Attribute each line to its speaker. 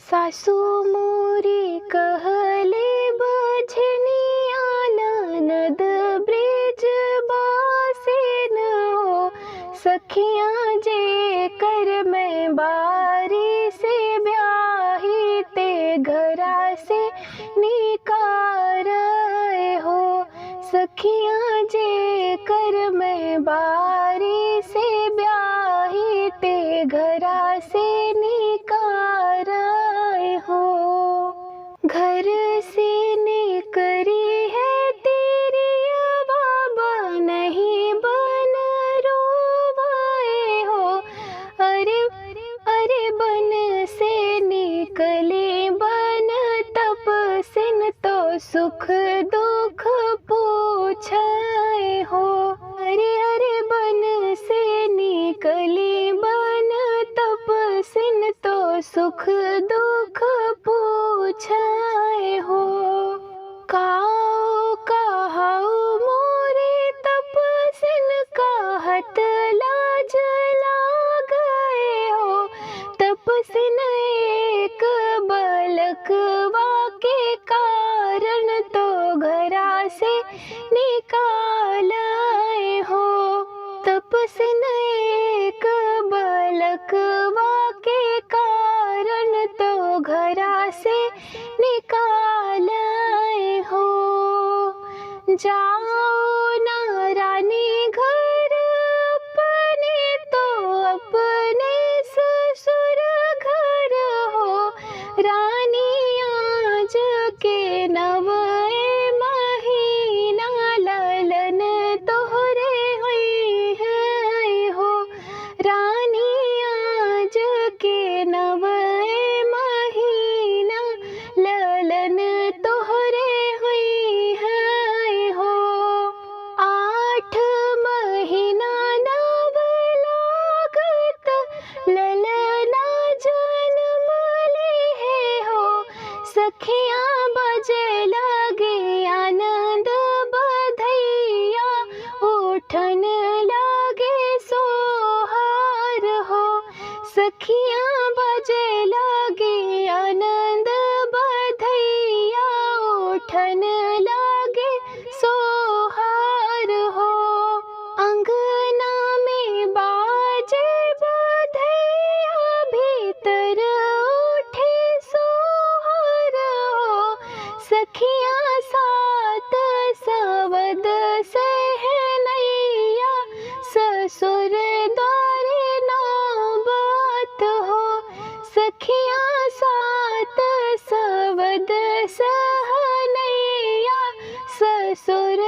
Speaker 1: सासू मोरी कहले बझनिया ननद ब्रिज बासेन हो। सखियाँ जे कर मैं बारी से ब्याही ते घरा से निकार हो। सखियाँ जे कर मैं बारी से ब्याही ते घरा से निकार हो। घर से निकरी है तेरी बाबा नहीं बन रोवाए हो। अरे अरे बन से निकले बन तपसिन तो सुख दुख पूछाए हो। अरे अरे बन से निकले बन तपसिन तो सुख दुख पूछाए हो। काऊ कहाऊ मोरे तपसिन कहत लाज गए हो। तपसिन एक बलकवा के कारण तो घरा से निकालाए हो। तपसिन एक बलकवा के कारण तो घरा से निकालाए हो। जाओ ना रानी घर अपने तो अपने ससुर घर हो। रानी आज के नवे महीना ललन तोहरे हुई है हो। रानी आज के नवे महीना ललन तोहरे हुई है हो। 8 महीना नव लागत ललना जन्म ले हो। सखियाँ बजे लगे आनंद बधैया उठन लागे सोहार हो। सखियाँ बजे लगे आनंद बधैया उठन लागे सोहार हो। अंगना में बाजे बधैया भीतर उठे सोहर हो। सखियाँ सात सवद सहनैया ससुर द्वारे नौबत हो। सखियाँ सात सवद सहनैया ससुर